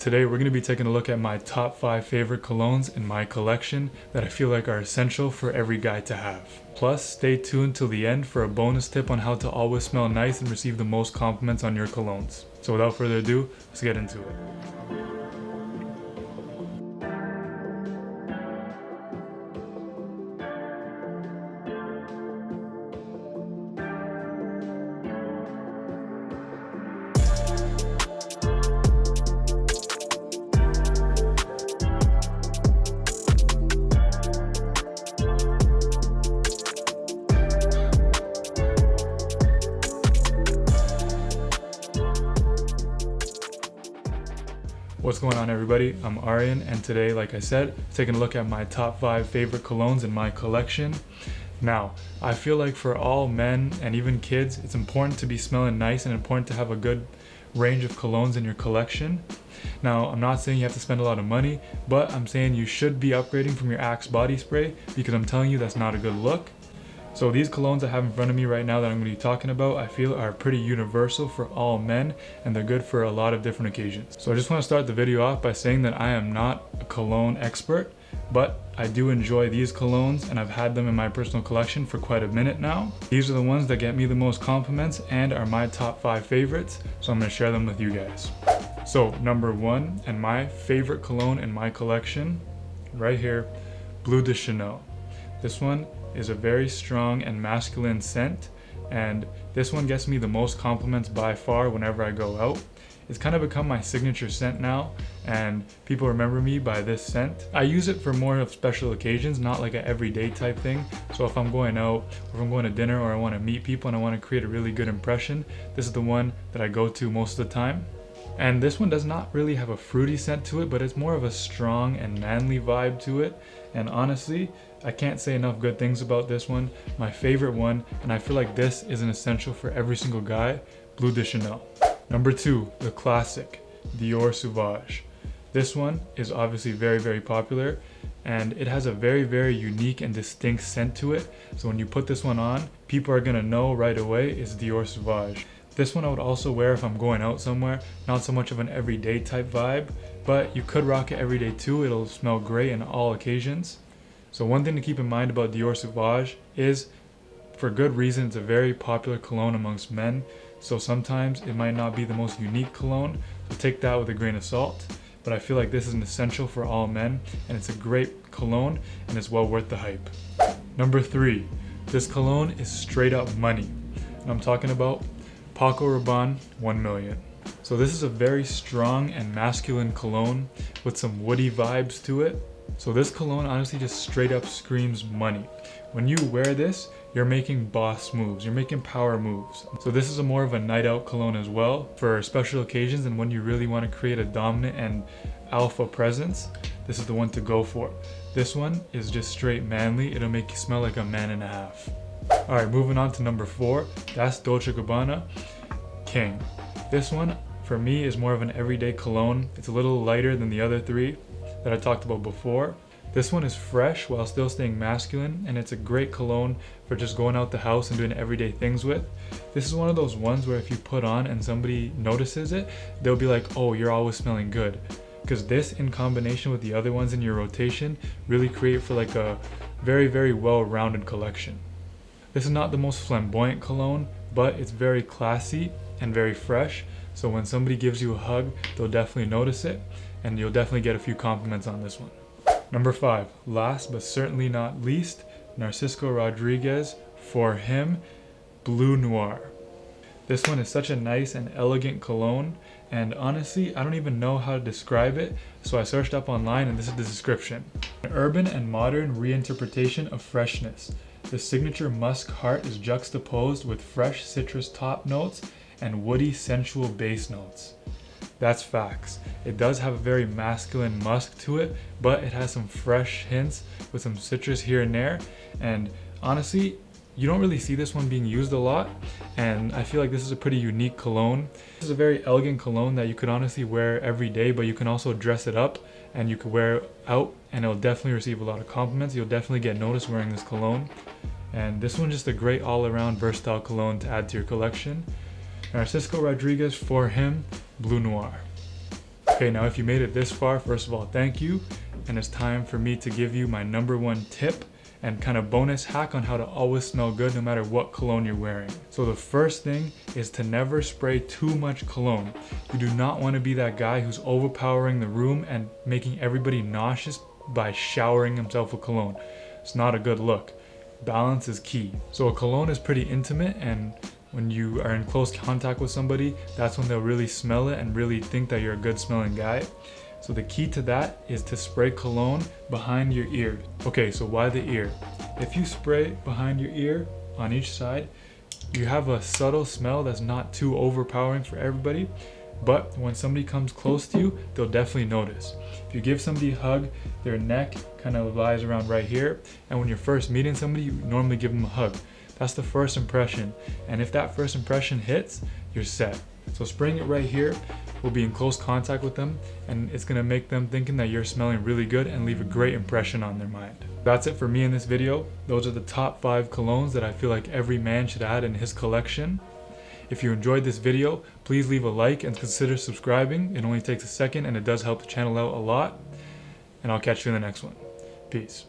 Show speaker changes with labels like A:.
A: Today we're going to be taking a look at my top 5 favorite colognes in my collection that I feel like are essential for every guy to have. Plus, stay tuned till the end for a bonus tip on how to always smell nice and receive the most compliments on your colognes. So without further ado, let's get into it. What's going on, everybody? I'm Aryan, and today, like I said, taking a look at my top 5 favorite colognes in my collection. Now, I feel like for all men and even kids, it's important to be smelling nice and important to have a good range of colognes in your collection. Now, I'm not saying you have to spend a lot of money, but I'm saying you should be upgrading from your Axe body spray because I'm telling you that's not a good look. So these colognes I have in front of me right now that I'm going to be talking about, I feel are pretty universal for all men, and they're good for a lot of different occasions. So I just want to start the video off by saying that I am not a cologne expert, but I do enjoy these colognes and I've had them in my personal collection for quite a minute now. These are the ones that get me the most compliments and are my top 5 favorites, so I'm going to share them with you guys. So number 1, and my favorite cologne in my collection, right here, Bleu de Chanel. This one is a very strong and masculine scent, and this one gets me the most compliments by far whenever I go out. It's kind of become my signature scent now, and people remember me by this scent. I use it for more of special occasions, not like an everyday type thing. So if I'm going out, or if I'm going to dinner, or I want to meet people and I want to create a really good impression, this is the one that I go to most of the time. And this one does not really have a fruity scent to it, but it's more of a strong and manly vibe to it. And honestly, I can't say enough good things about this one. My favorite one, and I feel like this is an essential for every single guy, Bleu de Chanel. Number 2, the classic, Dior Sauvage. This one is obviously very popular, and it has a very unique and distinct scent to it. So when you put this one on, people are gonna know right away it's Dior Sauvage. This one I would also wear if I'm going out somewhere, not so much of an everyday type vibe, but you could rock it every day too. It'll smell great in all occasions. So one thing to keep in mind about Dior Sauvage is, for good reason, it's a very popular cologne amongst men. So sometimes it might not be the most unique cologne, so take that with a grain of salt. But I feel like this is an essential for all men, and it's a great cologne, and it's well worth the hype. Number 3, this cologne is straight up money. And I'm talking about Paco Rabanne 1 million. So this is a very strong and masculine cologne with some woody vibes to it. So this cologne honestly just straight up screams money. When you wear this, you're making boss moves, you're making power moves. So this is a more of a night out cologne as well for special occasions, and when you really want to create a dominant and alpha presence, this is the one to go for. This one is just straight manly. It'll make you smell like a man and a half. Alright, moving on to number 4, that's Dolce Gabbana King. This one for me is more of an everyday cologne. It's a little lighter than the other 3 that I talked about before. This one is fresh while still staying masculine, and it's a great cologne for just going out the house and doing everyday things with. This is one of those ones where if you put on and somebody notices it, they'll be like, oh, you're always smelling good. Because this, in combination with the other ones in your rotation, really create for like a very well-rounded collection. This is not the most flamboyant cologne, but it's very classy and very fresh. So when somebody gives you a hug, they'll definitely notice it, and you'll definitely get a few compliments on this one. Number 5, last but certainly not least, Narciso Rodriguez, for him, Bleu Noir. This one is such a nice and elegant cologne, and honestly, I don't even know how to describe it, so I searched up online and this is the description. An urban and modern reinterpretation of freshness. The signature musk heart is juxtaposed with fresh citrus top notes and woody sensual base notes. That's facts. It does have a very masculine musk to it, but it has some fresh hints with some citrus here and there. And honestly, you don't really see this one being used a lot, and I feel like this is a pretty unique cologne. This is a very elegant cologne that you could honestly wear every day, but you can also dress it up and you could wear it out and it'll definitely receive a lot of compliments. You'll definitely get noticed wearing this cologne. And this one's just a great all-around versatile cologne to add to your collection. Narciso Rodriguez, for him, Bleu Noir. Okay, now if you made it this far, first of all, thank you. And it's time for me to give you my #1 tip and kind of bonus hack on how to always smell good no matter what cologne you're wearing. So the first thing is to never spray too much cologne. You do not want to be that guy who's overpowering the room and making everybody nauseous by showering himself with cologne. It's not a good look. Balance is key. So a cologne is pretty intimate, and when you are in close contact with somebody, that's when they'll really smell it and really think that you're a good smelling guy. So the key to that is to spray cologne behind your ear. Okay, so why the ear? If you spray behind your ear on each side, you have a subtle smell that's not too overpowering for everybody, but when somebody comes close to you, they'll definitely notice. If you give somebody a hug, their neck kind of lies around right here, and when you're first meeting somebody, you normally give them a hug. That's the first impression, and if that first impression hits, you're set. So spraying it right here will be in close contact with them, and it's gonna make them thinking that you're smelling really good and leave a great impression on their mind. That's it for me in this video. Those are the top 5 colognes that I feel like every man should add in his collection. If you enjoyed this video, please leave a like and consider subscribing. It only takes a second and it does help the channel out a lot. And I'll catch you in the next one. Peace.